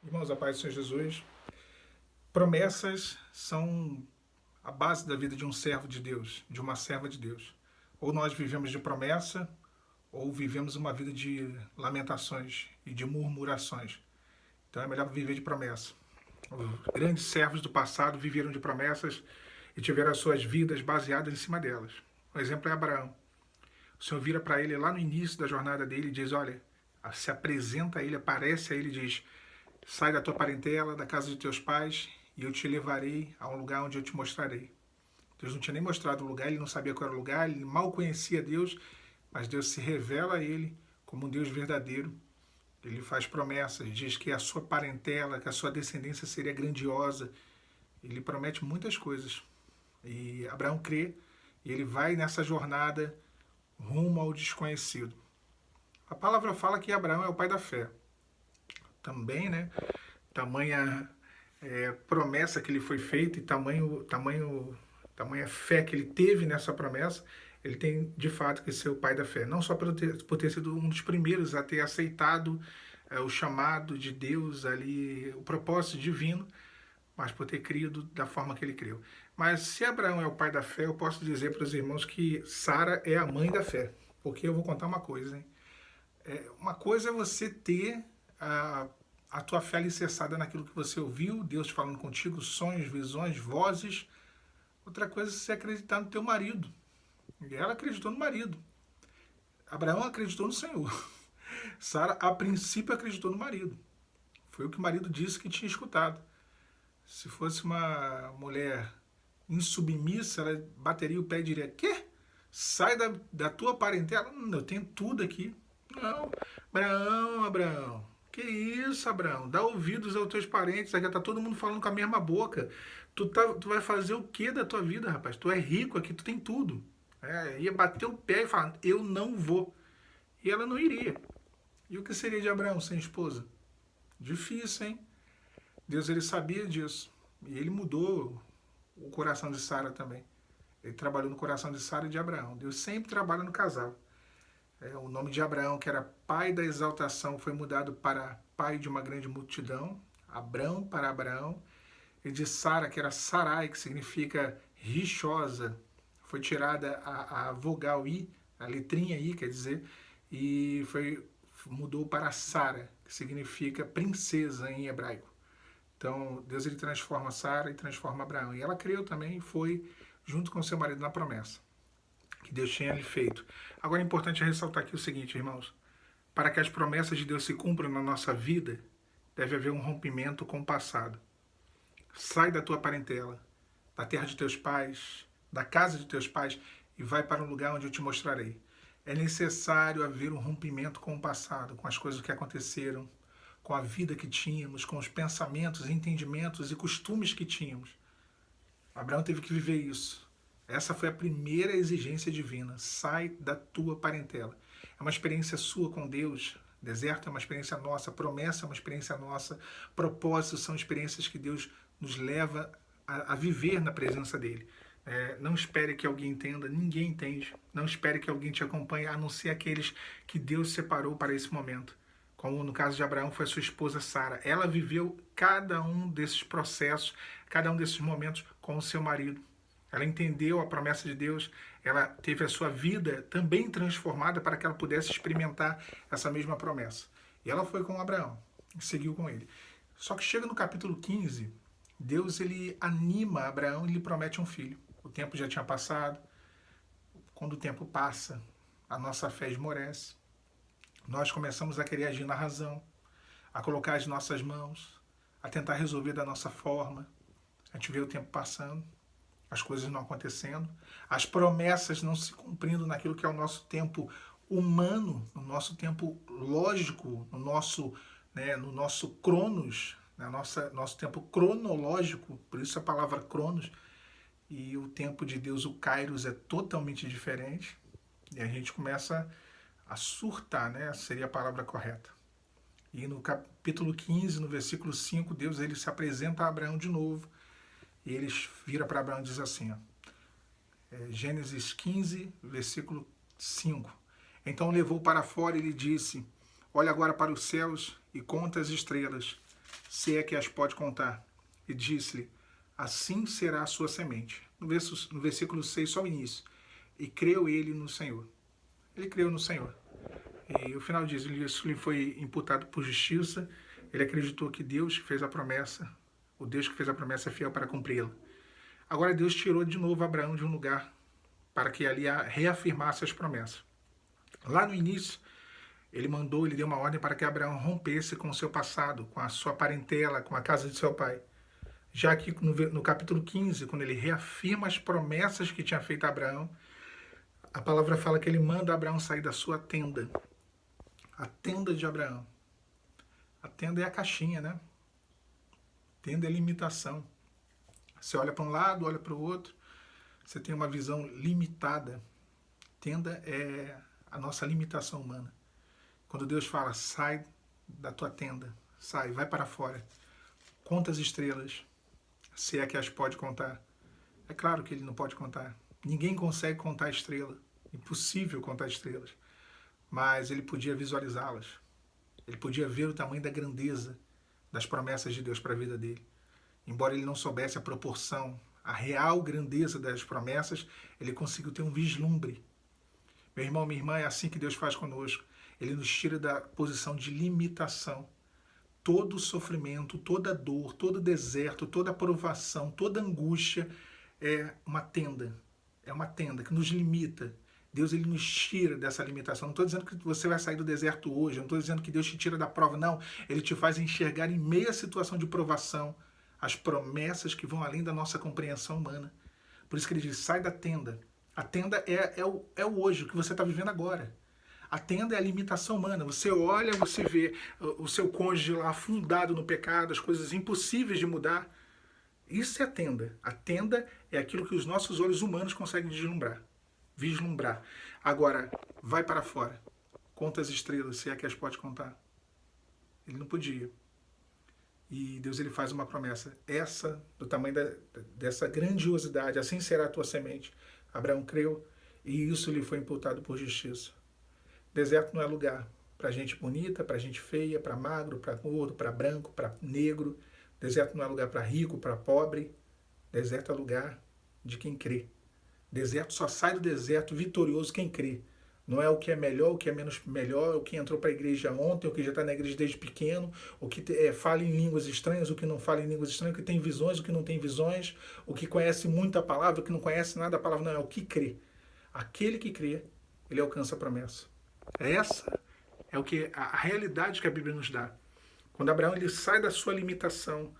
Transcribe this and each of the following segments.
Irmãos, a paz do Senhor Jesus. Promessas são a base da vida de um servo de Deus, de uma serva de Deus. Ou nós vivemos de promessa, ou vivemos uma vida de lamentações e de murmurações. Então é melhor viver de promessa. Os grandes servos do passado viveram de promessas e tiveram as suas vidas baseadas em cima delas. Um exemplo é Abraão. O Senhor vira para ele lá no início da jornada dele e diz: olha, se apresenta a ele, aparece a ele e diz: sai da tua parentela, da casa de teus pais, e eu te levarei a um lugar onde eu te mostrarei. Deus não tinha nem mostrado o lugar, ele não sabia qual era o lugar, ele mal conhecia Deus, mas Deus se revela a ele como um Deus verdadeiro. Ele faz promessas, diz que a sua parentela, que a sua descendência seria grandiosa. Ele promete muitas coisas. E Abraão crê, e ele vai nessa jornada rumo ao desconhecido. A palavra fala que Abraão é o pai da fé. Também, né? Tamanha promessa que lhe foi feita e tamanha fé que ele teve nessa promessa, ele tem de fato que ser o pai da fé. Não só por ter sido um dos primeiros a ter aceitado o chamado de Deus ali, o propósito divino, mas por ter crido da forma que ele criou. Mas se Abraão é o pai da fé, eu posso dizer para os irmãos que Sara é a mãe da fé. Porque eu vou contar uma coisa, hein? Uma coisa é você ter a tua fé alicerçada naquilo que você ouviu, Deus falando contigo, sonhos, visões, vozes. Outra coisa é você acreditar no teu marido. E ela acreditou no marido. Abraão acreditou no Senhor. Sara, a princípio, acreditou no marido. Foi o que o marido disse que tinha escutado. Se fosse uma mulher insubmissa, ela bateria o pé e diria: quê? Sai da tua parentela? Não, eu tenho tudo aqui. Não, Abraão, que isso, Abraão? Dá ouvidos aos teus parentes, aqui tá todo mundo falando com a mesma boca. Tu vai fazer o que da tua vida, rapaz? Tu é rico aqui, tu tem tudo. Ia bater o pé e falar: eu não vou. E ela não iria. E o que seria de Abraão sem esposa? Difícil, hein? Deus, ele sabia disso. E ele mudou o coração de Sara também. Ele trabalhou no coração de Sara e de Abraão. Deus sempre trabalha no casal. O nome de Abraão, que era pai da exaltação, foi mudado para pai de uma grande multidão. Abrão para Abraão. E de Sara, que era Sarai, que significa rixosa, foi tirada a vogal I, a letrinha I, quer dizer, e mudou para Sara, que significa princesa em hebraico. Então, Deus ele transforma Sara e transforma Abraão. E ela creu também e foi junto com seu marido na promessa que Deus tinha lhe feito. Agora é importante ressaltar aqui o seguinte, irmãos. Para que as promessas de Deus se cumpram na nossa vida, deve haver um rompimento com o passado. Sai da tua parentela, da terra de teus pais, da casa de teus pais e vai para um lugar onde eu te mostrarei. É necessário haver um rompimento com o passado, com as coisas que aconteceram, com a vida que tínhamos, com os pensamentos, entendimentos e costumes que tínhamos. Abraão teve que viver isso. Essa foi a primeira exigência divina. Sai da tua parentela. É uma experiência sua com Deus. Deserto é uma experiência nossa. Promessa é uma experiência nossa. Propósitos são experiências que Deus nos leva a viver na presença dele. Não espere que alguém entenda, ninguém entende. Não espere que alguém te acompanhe, a não ser aqueles que Deus separou para esse momento. Como no caso de Abraão foi a sua esposa Sara. Ela viveu cada um desses processos, cada um desses momentos com o seu marido. Ela entendeu a promessa de Deus, ela teve a sua vida também transformada para que ela pudesse experimentar essa mesma promessa. E ela foi com Abraão, e seguiu com ele. Só que chega no capítulo 15, Deus ele anima Abraão e lhe promete um filho. O tempo já tinha passado. Quando o tempo passa, a nossa fé esmorece. Nós começamos a querer agir na razão, a colocar as nossas mãos, a tentar resolver da nossa forma. A gente vê o tempo passando, as coisas não acontecendo, as promessas não se cumprindo naquilo que é o nosso tempo humano, no nosso tempo lógico, no nosso cronos, nosso tempo cronológico, por isso a palavra cronos, e o tempo de Deus, o kairos, é totalmente diferente, e a gente começa a surtar, né? Seria a palavra correta. E no capítulo 15, no versículo 5, Deus ele se apresenta a Abraão de novo, e ele vira para Abraão e diz assim, ó, Gênesis 15, versículo 5. Então levou para fora e lhe disse: olha agora para os céus e conta as estrelas, se é que as pode contar. E disse-lhe, assim será a sua semente. No versículo 6, só o início. E creu ele no Senhor. Ele creu no Senhor. E o final diz, isso lhe foi imputado por justiça. Ele acreditou que Deus que fez a promessa, o Deus que fez a promessa é fiel para cumpri-la. Agora Deus tirou de novo Abraão de um lugar para que ali reafirmasse as promessas. Lá no início, ele deu uma ordem para que Abraão rompesse com o seu passado, com a sua parentela, com a casa de seu pai. Já aqui no capítulo 15, quando ele reafirma as promessas que tinha feito a Abraão, a palavra fala que ele manda Abraão sair da sua tenda. A tenda de Abraão. A tenda é a caixinha, né? Tenda é limitação. Você olha para um lado, olha para o outro, você tem uma visão limitada. Tenda é a nossa limitação humana. Quando Deus fala, sai da tua tenda, sai, vai para fora, conta as estrelas, se é que as pode contar. É claro que ele não pode contar. Ninguém consegue contar a estrela. Impossível contar estrelas. Mas ele podia visualizá-las. Ele podia ver o tamanho da grandeza das promessas de Deus para a vida dele. Embora ele não soubesse a proporção, a real grandeza das promessas, ele conseguiu ter um vislumbre. Meu irmão, minha irmã, é assim que Deus faz conosco. Ele nos tira da posição de limitação. Todo sofrimento, toda dor, todo deserto, toda provação, toda angústia é uma tenda. É uma tenda que nos limita. Deus ele nos tira dessa limitação. Não estou dizendo que você vai sair do deserto hoje, não estou dizendo que Deus te tira da prova, não. Ele te faz enxergar em meia situação de provação as promessas que vão além da nossa compreensão humana. Por isso que ele diz, sai da tenda. A tenda é o hoje, o que você está vivendo agora. A tenda é a limitação humana. Você olha, você vê o seu cônjuge lá afundado no pecado, as coisas impossíveis de mudar. Isso é a tenda. A tenda é aquilo que os nossos olhos humanos conseguem vislumbrar. Agora, vai para fora. Conta as estrelas, se é que as pode contar. Ele não podia. E Deus ele faz uma promessa. Essa, do tamanho dessa grandiosidade, assim será a tua semente. Abraão creu e isso lhe foi imputado por justiça. Deserto não é lugar para gente bonita, para gente feia, para magro, para gordo, para branco, para negro. Deserto não é lugar para rico, para pobre. Deserto é lugar de quem crê. Deserto só sai do deserto vitorioso quem crê. Não é o que é melhor, o que é menos melhor, o que entrou para a igreja ontem, o que já está na igreja desde pequeno, o que fala em línguas estranhas, o que não fala em línguas estranhas, o que tem visões, o que não tem visões, o que conhece muito a palavra, o que não conhece nada da palavra, não, é o que crê. Aquele que crê, ele alcança a promessa. Essa é o que a realidade que a Bíblia nos dá. Quando Abraão ele sai da sua limitação,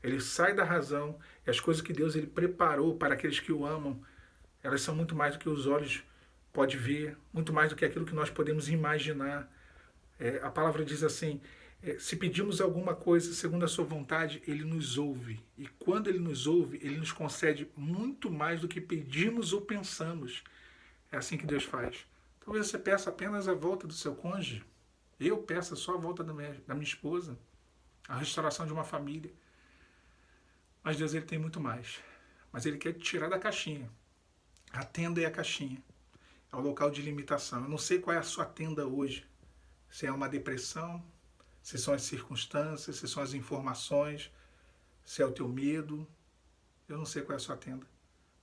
ele sai da razão, e as coisas que Deus ele preparou para aqueles que o amam, elas são muito mais do que os olhos podem ver, muito mais do que aquilo que nós podemos imaginar. A palavra diz assim, se pedimos alguma coisa segundo a sua vontade, ele nos ouve. E quando ele nos ouve, ele nos concede muito mais do que pedimos ou pensamos. É assim que Deus faz. Talvez você peça apenas a volta do seu cônjuge. Eu peço só a volta da minha esposa. A restauração de uma família. Mas Deus ele tem muito mais. Mas ele quer te tirar da caixinha. A tenda é a caixinha. É o local de limitação. Eu não sei qual é a sua tenda hoje. Se é uma depressão, se são as circunstâncias, se são as informações, se é o teu medo. Eu não sei qual é a sua tenda.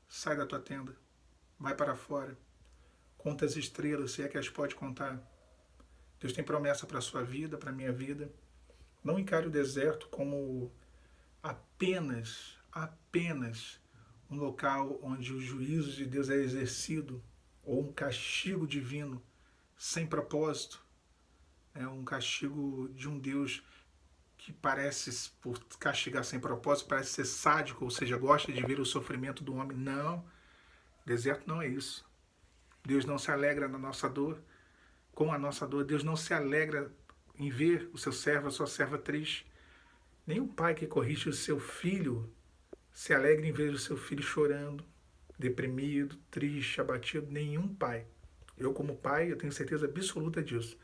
Sai da tua tenda. Vai para fora. Conta as estrelas, se é que as pode contar. Deus tem promessa para a sua vida, para a minha vida. Não encare o deserto como apenas um local onde o juízo de Deus é exercido, ou um castigo divino sem propósito. É um castigo de um Deus que parece, por castigar sem propósito, parece ser sádico, ou seja, gosta de ver o sofrimento do homem. Não, deserto não é isso. Deus não se alegra na nossa dor, com a nossa dor. Deus não se alegra em ver o seu servo, a sua serva triste. Nenhum pai que corrige o seu filho se alegra em ver o seu filho chorando, deprimido, triste, abatido. Nenhum pai. Eu, como pai, eu tenho certeza absoluta disso.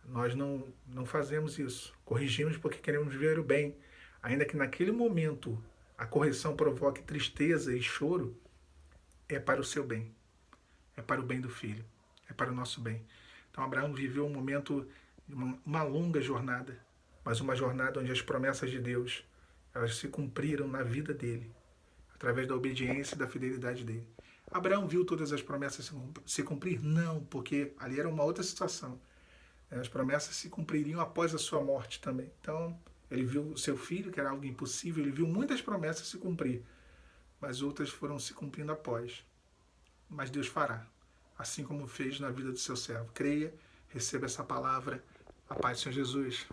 Nós não fazemos isso. Corrigimos porque queremos ver o bem. Ainda que naquele momento a correção provoque tristeza e choro, é para o seu bem. É para o bem do filho. É para o nosso bem. Então Abraão viveu um momento, uma longa jornada. mas uma jornada onde as promessas de Deus, elas se cumpriram na vida dele, através da obediência e da fidelidade dele. Abraão viu todas as promessas se cumprir? Não, porque ali era uma outra situação. As promessas se cumpririam após a sua morte também. Então, ele viu o seu filho, que era algo impossível, ele viu muitas promessas se cumprir, mas outras foram se cumprindo após. Mas Deus fará, assim como fez na vida do seu servo. Creia, receba essa palavra. A paz do Senhor Jesus.